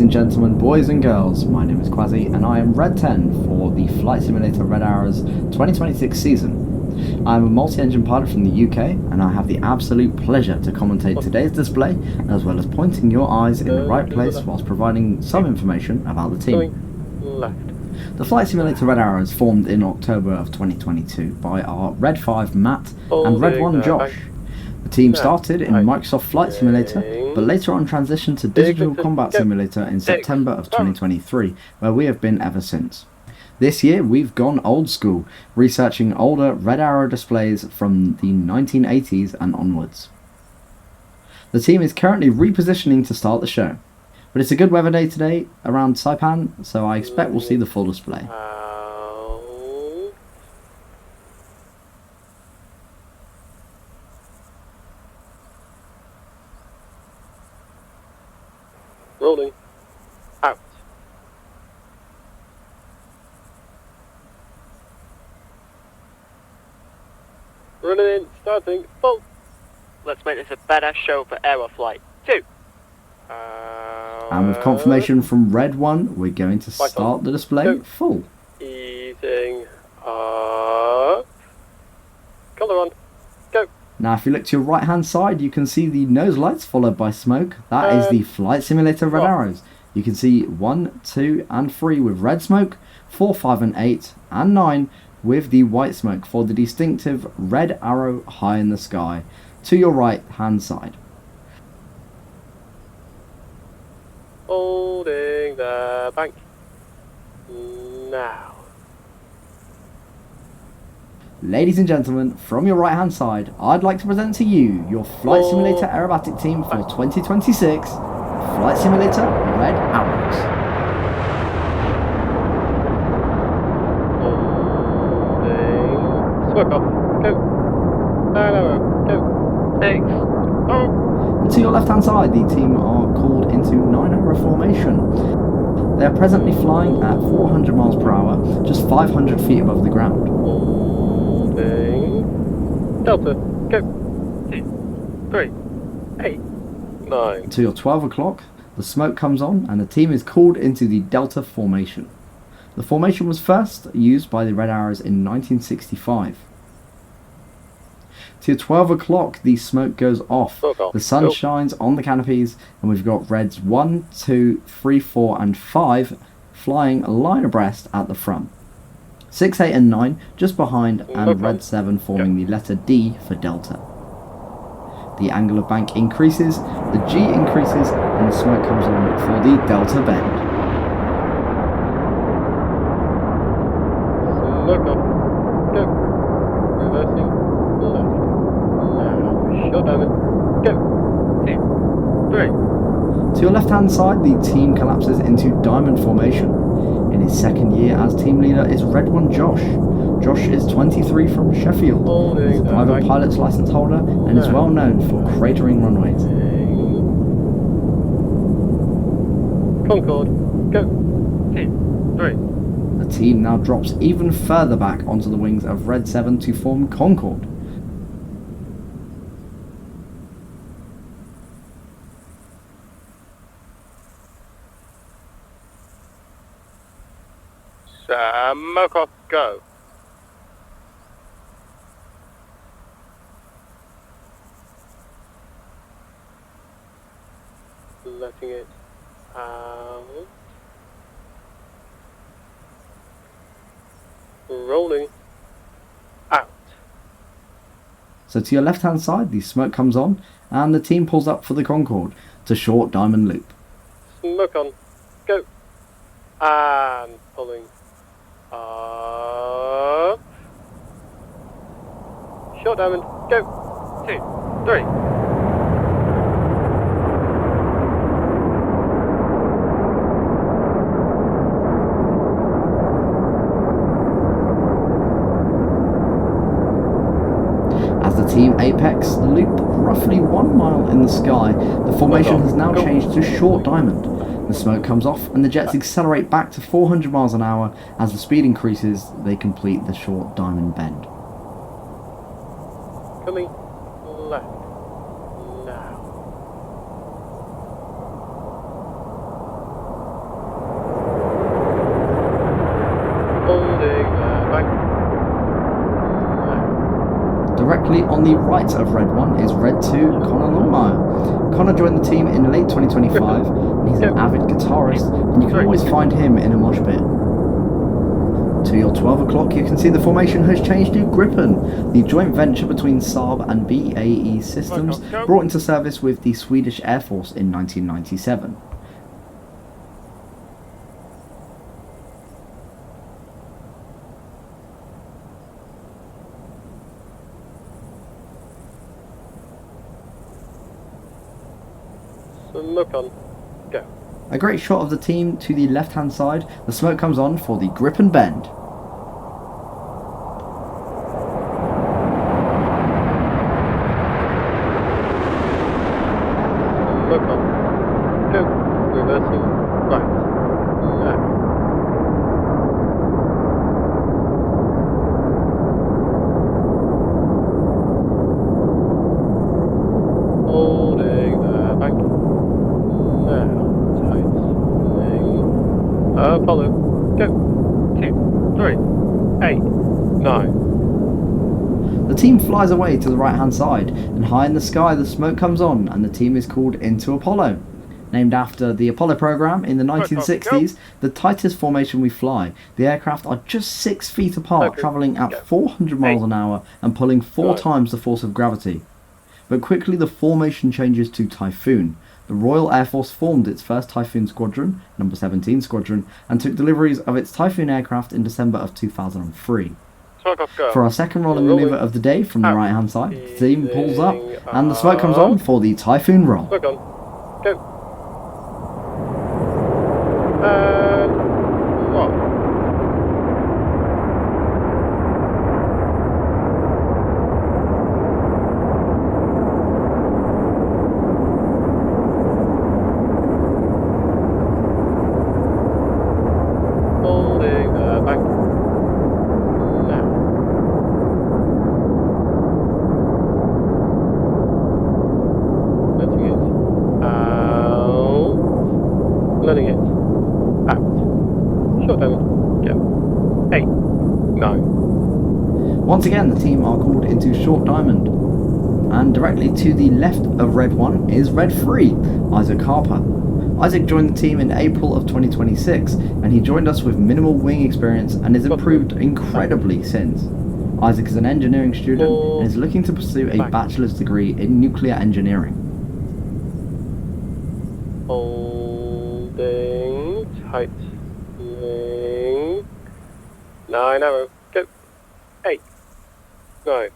and gentlemen, boys and girls, my name is Quasi and I am Red 10 for the Flight Simulator Red Arrows 2026 season. I am a multi-engine pilot from the UK and I have the absolute pleasure to commentate today's display as well as pointing your eyes in the right place whilst providing some information about the team. The Flight Simulator Red Arrows formed in October of 2022 by our Red 5 Matt and Red 1 Josh. The team started in Microsoft Flight Simulator, but later on transitioned to Digital Combat Simulator in September of 2023, where we have been ever since. This year we've gone old school, researching older Red Arrow displays from the 1980s and onwards. The team is currently repositioning to start the show, but it's a good weather day today around Saipan, so I expect we'll see the full display. Rolling. Out. Running in. Starting. Full. Let's make this a badass show for Aeroflight 2. And with confirmation from Red 1, we're going to start the display full. Easing up. Colour on. Go. Now if you look to your right hand side, you can see the nose lights followed by smoke. That is the Flight Simulator Red Arrows. You can see 1, 2 and 3 with red smoke, 4, 5 and 8 and 9 with the white smoke for the distinctive red arrow high in the sky to your right hand side. Holding the bank. Now. Ladies and gentlemen, from your right hand side, I'd like to present to you your Flight Simulator aerobatic team for 2026, Flight Simulator Red Arrows. Smoke off. Go. Go. 6. Oh. And to your left hand side, the team are called into 9-arrow formation. They are presently flying at 400 miles per hour, just 500 feet above the ground. Delta, go. 2, 3, 8, 9. To your 12 o'clock, the smoke comes on and the team is called into the Delta formation. The formation was first used by the Red Arrows in 1965. To your 12 o'clock, the smoke goes off. The sun shines on the canopies and we've got Reds 1, 2, 3, 4 and 5 flying line abreast at the front. 6, 8 and 9 just behind and Red 7 forming the letter D for Delta. The angle of bank increases, the G increases and the smoke comes on for the Delta bend. Smoke off. Go. Reversing left. Now. Short diamond. Go. 2, 3. To your left hand side, the team collapses into diamond formation. In his second year as team leader is Red 1 Josh. Josh is 23 from Sheffield. He's a private pilot's license holder and is well known for cratering runways. Concorde, go. 2, 3. The team now drops even further back onto the wings of Red 7 to form Concorde. Smoke off, go. Letting it out. Rolling out. So to your left hand side, the smoke comes on and the team pulls up for the Concorde to short diamond loop. Smoke on, go. And pulling up. Short diamond, go. 2, 3. As the team apex the loop roughly 1 mile in the sky, the formation has now changed to short diamond. The smoke comes off and the jets accelerate back to 400 miles an hour. As the speed increases, they complete the short diamond bend. Coming left. Now. directly on the right of Red 1 is Red 2, Connor Longmire. Connor joined the team in late 2025, and he's an avid guitarist, and you can always find him in a mosh pit. To your 12 o'clock, you can see the formation has changed to Gripen, the joint venture between Saab and BAE Systems, brought into service with the Swedish Air Force in 1997. Smoke on. Go. A great shot of the team to the left-hand side. The smoke comes on for the Gripen bend. Smoke on. Go. Reversing right. Now. Holding the bank. Now. Tightening. Follow. Go. 2, 3, 8, 9. The team flies away to the right-hand side, and high in the sky the smoke comes on, and the team is called into Apollo. Named after the Apollo program in the 1960s, the tightest formation we fly. The aircraft are just 6 feet apart, travelling at 400 miles an hour and pulling 4 times the force of gravity. But quickly the formation changes to Typhoon. The Royal Air Force formed its first Typhoon Squadron, number 17 Squadron, and took deliveries of its Typhoon aircraft in December of 2003. For our second rolling manoeuvre of the day from the right hand side, the team pulls up and the smoke comes on for the Typhoon roll. Smoke on. Go. And roll. Holding the bank. Now. Letting it out. Letting it out. Short diamond. Go. 8, 9. Once again, the team are called into Short Diamond. And directly to the left of Red 1 is Red 3, Isaac Harper. Isaac joined the team in April of 2026, and he joined us with minimal wing experience and has improved incredibly since. Isaac is an engineering student and is looking to pursue a bachelor's degree in nuclear engineering. Holding. Tightening. 9 arrow. Go. 8, 9.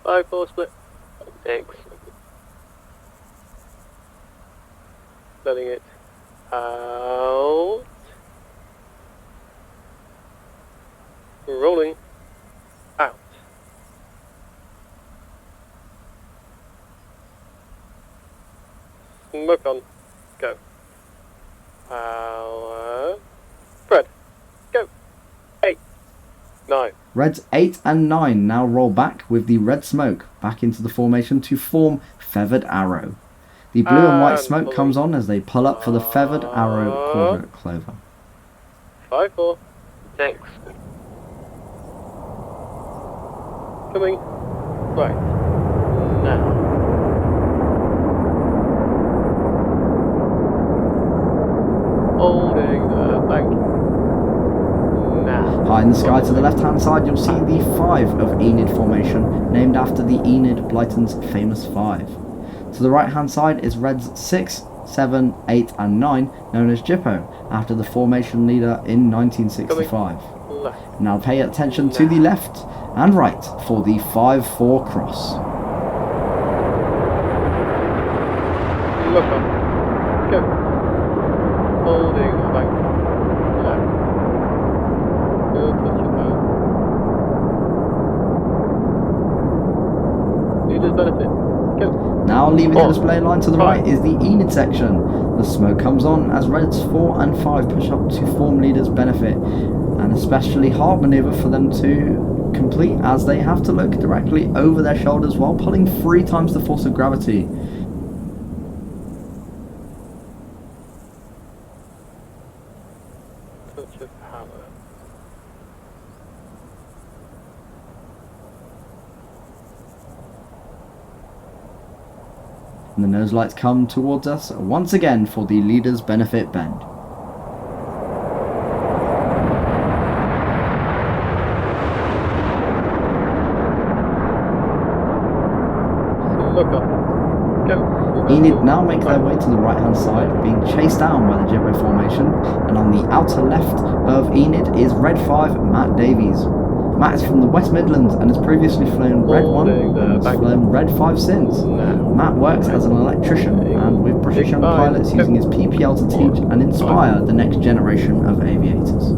Five, 4 split. 6. Letting it out. Rolling out. Smoke on. Go. Power. Spread. Go. 8, 9. Reds 8 and 9 now roll back with the red smoke back into the formation to form Feathered Arrow. The blue and white smoke comes on as they pull up for the Feathered Arrow quadrant clover. 5, 4, 6. Coming. Right. Now. Holding the bank. Now. High in the sky to the left hand side you'll see the 5 of Enid formation, named after the Enid Blyton's famous 5. To the right hand side is Reds 6, 7, 8 and 9, known as Jippo, after the formation leader in 1965. Now pay attention to the left and right for the 5-4 cross. Look up. Go. Holding the bank. Left. Good touch your bow. Leader's benefit. Go. Now leaving the display line to the right is the Enid section. The smoke comes on as Reds 4 and 5 push up to form leader's benefit. An especially hard manoeuvre for them to complete as they have to look directly over their shoulders while pulling 3 times the force of gravity. Touch of power. and the nose lights come towards us once again for the Leaders Benefit Bend. Look up. Go. Enid now make their way to the right hand side, being chased down by the Jibbo formation, and on the outer left of Enid is Red 5 Matt Davies. Matt is from the West Midlands and has previously flown Red 1 and has flown Red 5 since. Matt works as an electrician and with British young pilots using his PPL to teach and inspire the next generation of aviators.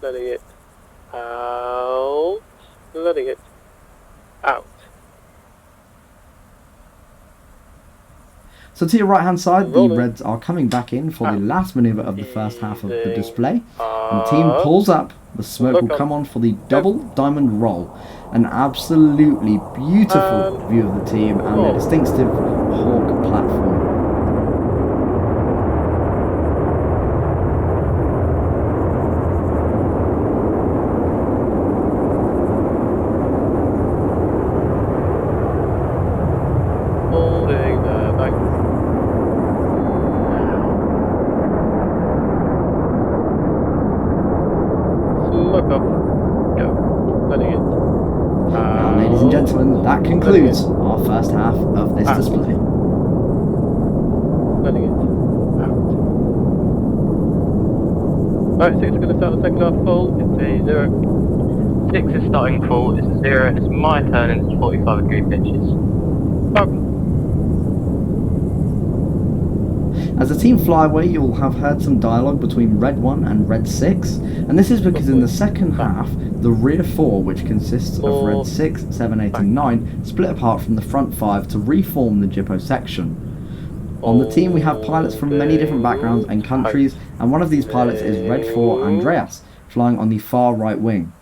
Letting it out. Letting it out. So to your right hand side, the Reds are coming back in for the last manoeuvre of the first half of the display. And the team pulls up, the smoke will come on for the double diamond roll. An absolutely beautiful view of the team and their distinctive Hawk platform. Holding the back. Look up. Go. Letting it. Now, ladies and gentlemen, that concludes our first half of this display. Letting it out. Alright, 6 is going to start the second half full. It's a 0. 6 is starting full, it's a 0, it's my turn and it's 45 degree pitches. As the team fly away, you'll have heard some dialogue between Red 1 and Red 6, and this is because in the second half, the rear 4, which consists of Red 6, 7, 8 and 9, split apart from the front 5 to reform the Jippo section. On the team we have pilots from many different backgrounds and countries, and one of these pilots is Red 4 Andreas, flying on the far right wing.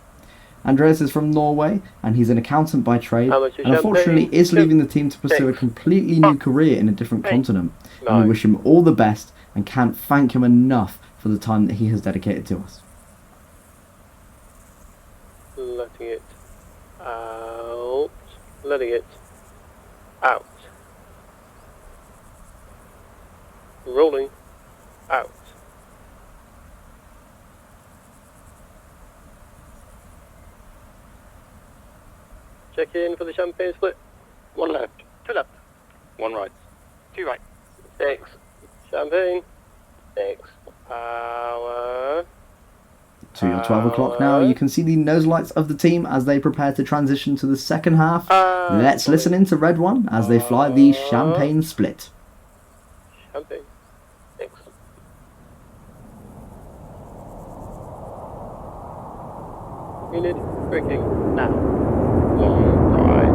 Andreas is from Norway, and he's an accountant by trade, and unfortunately is leaving the team to pursue a completely new career in a different continent. And we wish him all the best, and can't thank him enough for the time that he has dedicated to us. Letting it out. Letting it out. Rolling out. Check in for the champagne split. 1 left, 2 left, 1 right, 2 right, 6, Champagne. 6, Power. To your 12 o'clock now, you can see the nose lights of the team as they prepare to transition to the second half. Let's listen in to Red 1 as they fly the champagne split. Champagne. 6. Unit braking now. 1 right,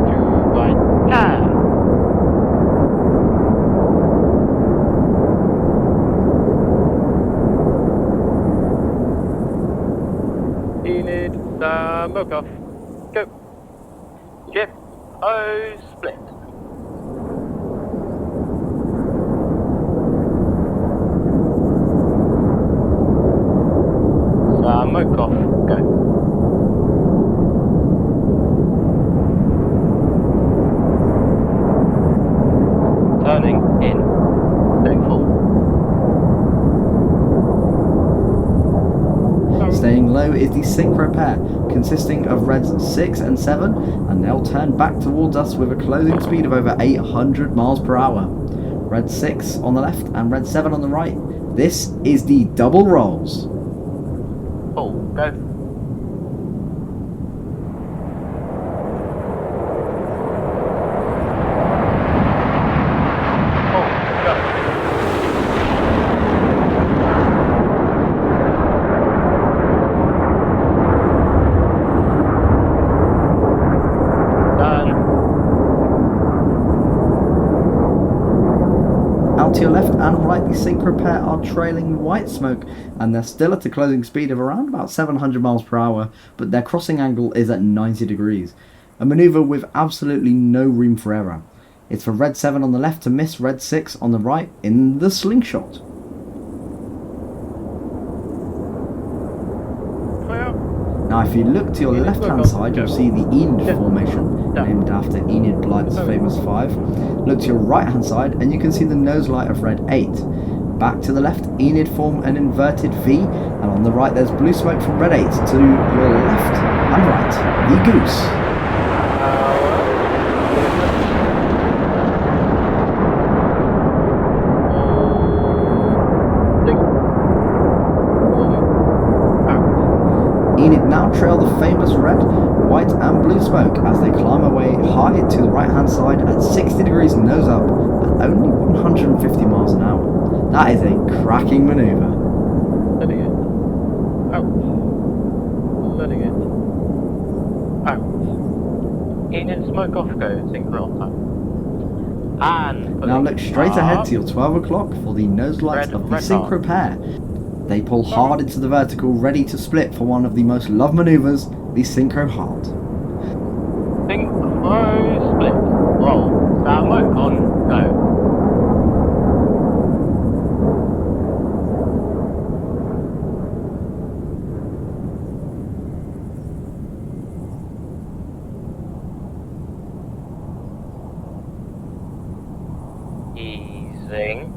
2 right, turn. Unit smoke off. Go. Jip, O, split. Smoke off, go. Turning in, staying full. Staying low is the synchro pair, consisting of Reds 6 and 7, and they'll turn back towards us with a closing speed of over 800 miles per hour. Red 6 on the left and Red 7 on the right. This is the double rolls. Full, go. To your left and right, the synchro pair are trailing white smoke, and they're still at a closing speed of around about 700 miles per hour, but their crossing angle is at 90 degrees. A manoeuvre with absolutely no room for error. It's for Red 7 on the left to miss Red 6 on the right in the slingshot. Now if you look to your left hand side, you'll see the Enid formation, named after Enid Blythe's famous 5. Look to your right hand side and you can see the nose light of Red 8. Back to the left, Enid form an inverted V, and on the right there's blue smoke from Red 8. To your left and right, the Goose. Enid now trail the famous red, white and blue smoke as they climb away high to the right hand side at 60 degrees nose up at only 150 miles an hour. That is a cracking manoeuvre. Letting it. Out. Letting it. Out. Enid smoke off go, synchro time. And now look straight ahead to your 12 o'clock for the nose lights of the synchro pair. They pull hard into the vertical, ready to split for one of the most loved manoeuvres, the synchro hard. Synchro split. Roll. Download on go. Easing.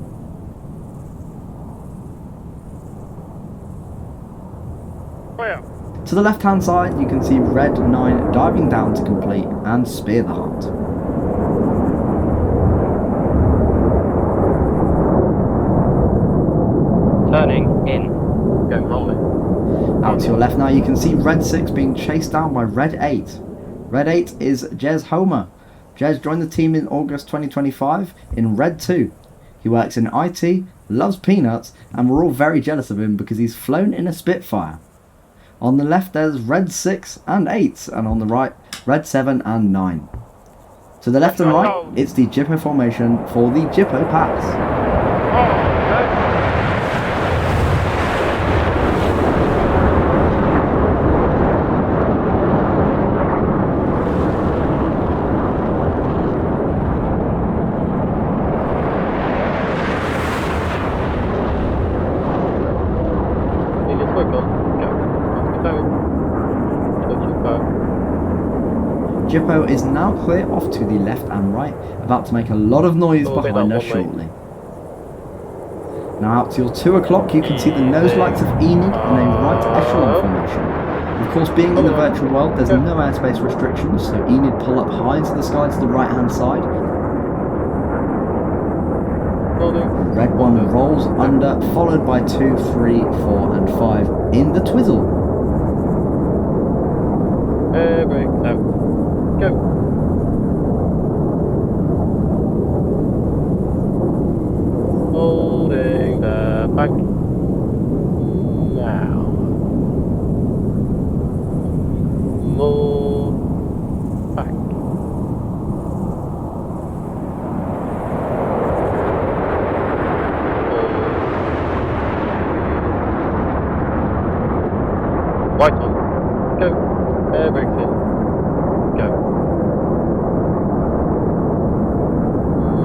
To the left hand side you can see Red 9 diving down to complete and spear the heart. Turning in. Go rolling. Out to your left now you can see Red 6 being chased down by Red 8. Red 8 is Jez Homer. Jez joined the team in August 2025 in Red 2. He works in IT, loves peanuts, and we're all very jealous of him because he's flown in a Spitfire. On the left there's Red 6 and 8, and on the right Red 7 and 9. To the left and right it's the Jippo formation for the Jippo pass. Jippo is now clear off to the left and right, about to make a lot of noise behind us shortly. Now out to your 2 o'clock you can see the nose lights of Enid in a right echelon formation. Of course, being in the virtual world there's no airspace restrictions, so Enid pull up high into the sky to the right hand side. Red 1 rolls under, followed by 2, 3, 4 and 5 in the twizzle. Break out. Go. Holding the back. Now. Move back. White on. Go. Air brakes in. Go.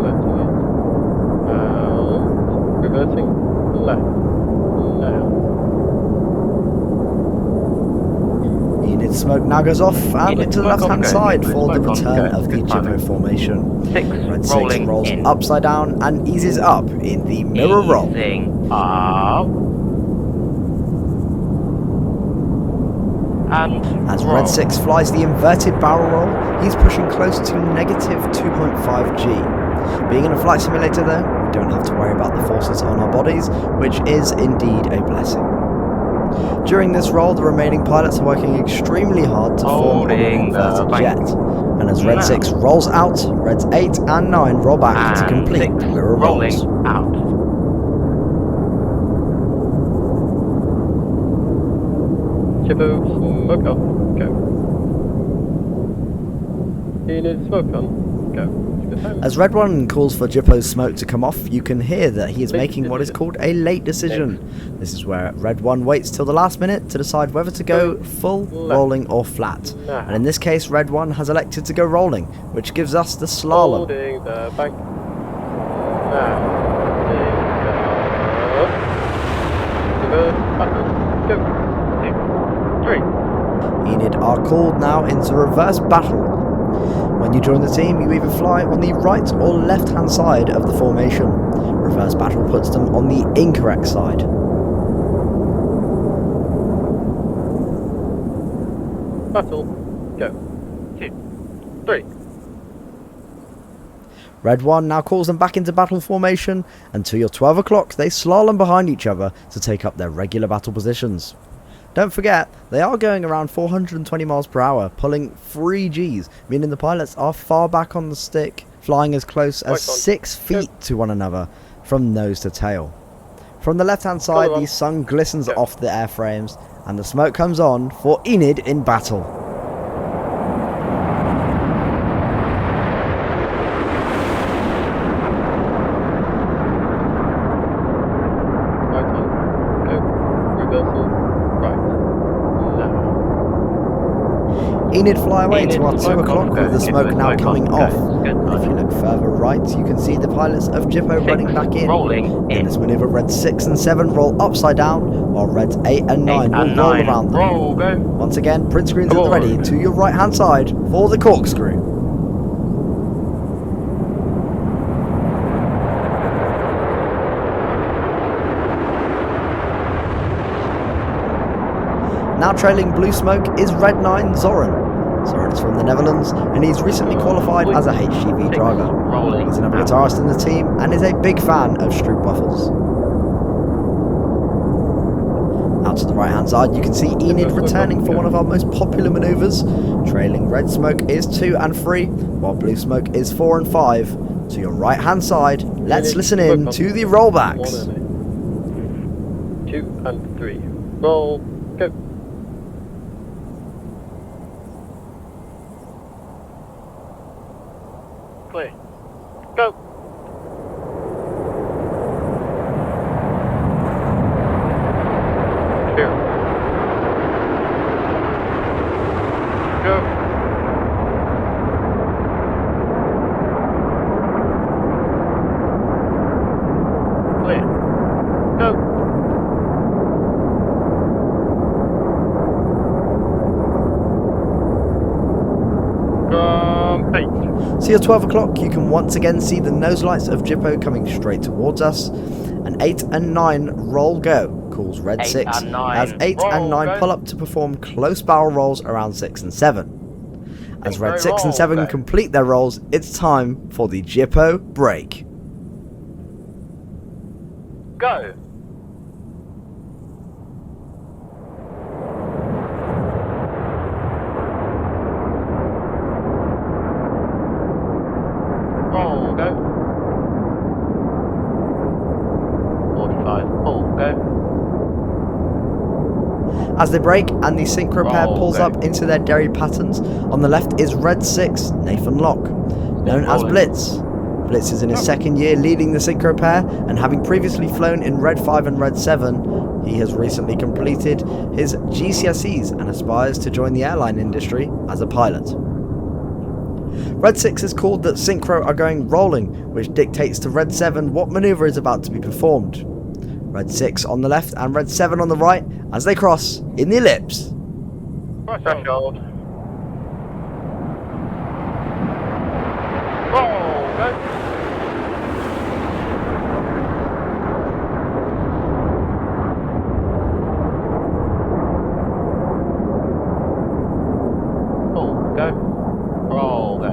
Letting it out. Reversing left. Now. Enid smoke now goes off and into the left hand side for the return of the Jippo formation. Red 6 rolls upside down and eases up in the mirror roll. Up. And as Red 6 flies the inverted barrel roll, he's pushing close to negative 2.5 G. Being in a flight simulator though, we don't have to worry about the forces on our bodies, which is indeed a blessing. During this roll, the remaining pilots are working extremely hard to form an inverted jet. And as Red 6 rolls out, Reds 8 and 9 roll back to complete the mirror rolls. Out. Jippo, smoke off, go. Enid, smoke on, go. As Red 1 calls for Jippo's smoke to come off, you can hear that he is making what is called a late decision. This is where Red 1 waits till the last minute to decide whether to go full, rolling or flat. And in this case, Red 1 has elected to go rolling, which gives us the slalom. Holding the bank. Go. 2, 3. Enid are called now into reverse battle. When you join the team, you either fly on the right or left hand side of the formation. Reverse battle puts them on the incorrect side. Battle. Go. 2, 3. Red 1 now calls them back into battle formation, and to your 12 o'clock they slalom behind each other to take up their regular battle positions. Don't forget, they are going around 420 miles per hour, pulling 3 Gs, meaning the pilots are far back on the stick, flying as close as 6 feet to one another, from nose to tail. From the left hand side, the sun glistens off the airframes, and the smoke comes on for Enid in battle. Enid fly away to our 2 o'clock with the smoke now coming off. And if you look further right, you can see the pilots of Jippo running back in. In this manoeuvre, Red 6 and 7 roll upside down, while Reds 8 and 9 will roll around them. Once again, print screens at the ready to your right hand side for the corkscrew. Now trailing blue smoke is Red 9 Zoran. Zoran is from the Netherlands and he's recently qualified as a HGV driver. He's another guitarist in the team and is a big fan of Stroopwafels. Out to the right hand side you can see Enid returning for one of our most popular manoeuvres. Trailing red smoke is 2 and 3, while blue smoke is 4 and 5. To your right hand side, let's listen in to the rollbacks. 2 and 3. Roll. Go. Clear. Go. Clear. Go. Clear. Go. So at 12 o'clock you can once again see the nose lights of Jippo coming straight towards us. And 8 and 9 roll go calls Red 6 as 8 and 9 pull up to perform close barrel rolls around 6 and 7. As Red 6 and 7 complete their rolls, it's time for the Jippo break. Go! Roll, go. 45, pull, go. As they break and the synchro pair pulls up into their derry patterns, on the left is Red 6, Nathan Locke, known as Blitz. Blitz is in his second year leading the synchro pair, and having previously flown in Red 5 and Red 7, he has recently completed his GCSEs and aspires to join the airline industry as a pilot. Red 6 is called that synchro are going rolling, which dictates to Red 7 what manoeuvre is about to be performed. Red 6 on the left and Red 7 on the right as they cross in the ellipse. Threshold. Roll, go. Pull, go. Roll, go.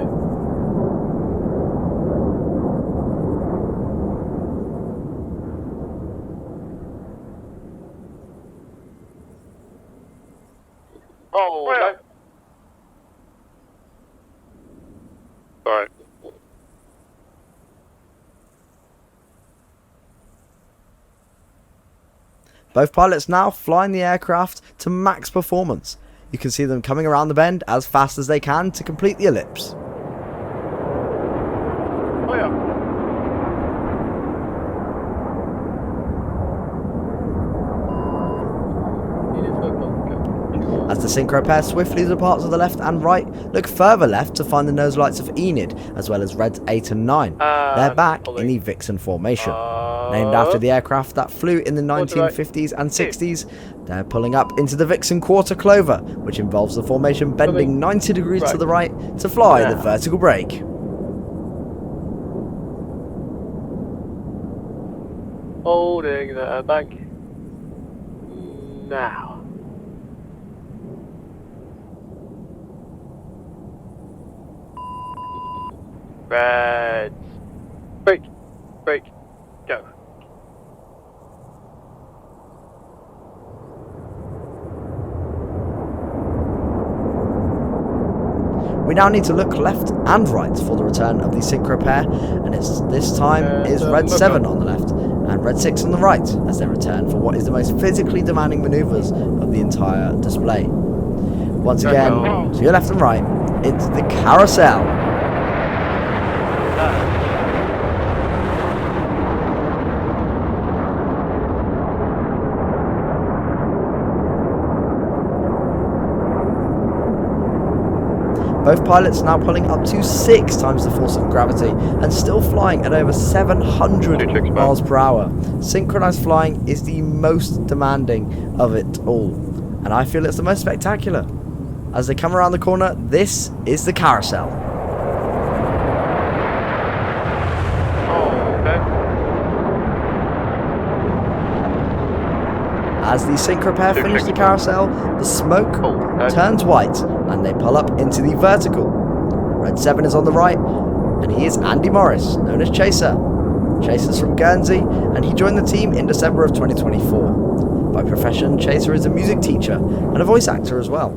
Roll, go. Alright. Both pilots now flying the aircraft to max performance. You can see them coming around the bend as fast as they can to complete the ellipse. clear. It is circle. Go. As the synchro pair swiftly departs to the left and right, look further left to find the nose lights of Enid, as well as Reds 8 and 9. They're back in the Vixen formation. Named after the aircraft that flew in the 1950s and 60s, they're pulling up into the Vixen quarter clover, which involves the formation bending 90 degrees to the right to fly the vertical brake. Holding the bank. Now. Reds. Brake. Brake. Go. We now need to look left and right for the return of the synchro pair, and this time is Red 7 on the left and Red 6 on the right as they return for what is the most physically demanding manoeuvres of the entire display. Once again, to your left and right, it's the carousel. Both pilots now pulling up to 6 times the force of gravity and still flying at over 700 miles per hour. Synchronized flying is the most demanding of it all, and I feel it's the most spectacular. As they come around the corner, this is the carousel. As the synchro pair finish the carousel, the smoke turns white and they pull up into the vertical. Red 7 is on the right, and he is Andy Morris, known as Chaser. Chaser's from Guernsey, and he joined the team in December of 2024. By profession, Chaser is a music teacher and a voice actor as well.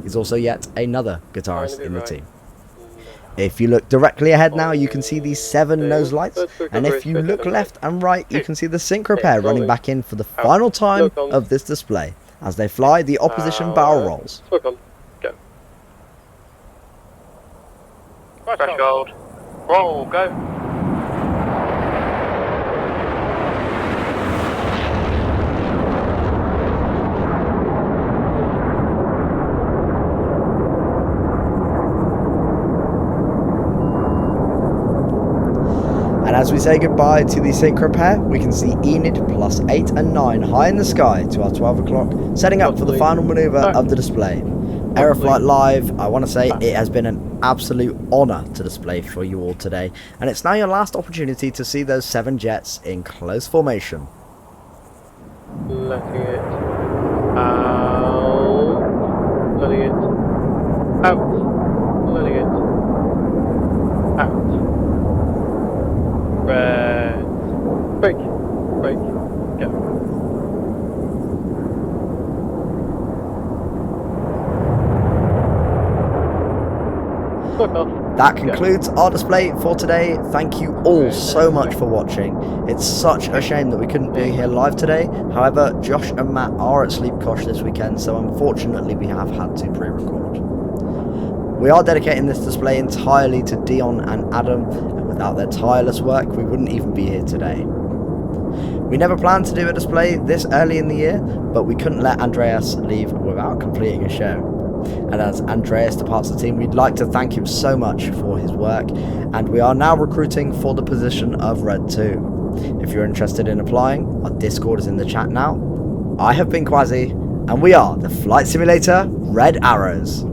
He's also yet another guitarist in the team. If you look directly ahead now, you can see these 7 nose lights, and if you look left and right, you can see the synchro pair running back in for the final time of this display as they fly the opposition barrel rolls. Go. Threshold. Roll, go. And as we say goodbye to the synchro pair, we can see Enid plus 8 and 9 high in the sky to our 12 o'clock, setting up for the final manoeuvre of the display. Aeroflight Live, I want to say it has been an absolute honour to display for you all today, and it's now your last opportunity to see those 7 jets in close formation. Letting it out. Letting it out. Letting it out. Red. Brake. Brake. Go. That concludes our display for today. Thank you all so much for watching. It's such a shame that we couldn't be here live today. However, Josh and Matt are at Sleep Kosh this weekend, so unfortunately we have had to pre-record. We are dedicating this display entirely to Dion and Adam, and without their tireless work we wouldn't even be here today. We never planned to do a display this early in the year, but we couldn't let Andreas leave without completing a show. And as Andreas departs the team, we'd like to thank him so much for his work, and we are now recruiting for the position of Red 2. If you're interested in applying, our Discord is in the chat now. I have been Quasi, and we are the Flight Simulator Red Arrows.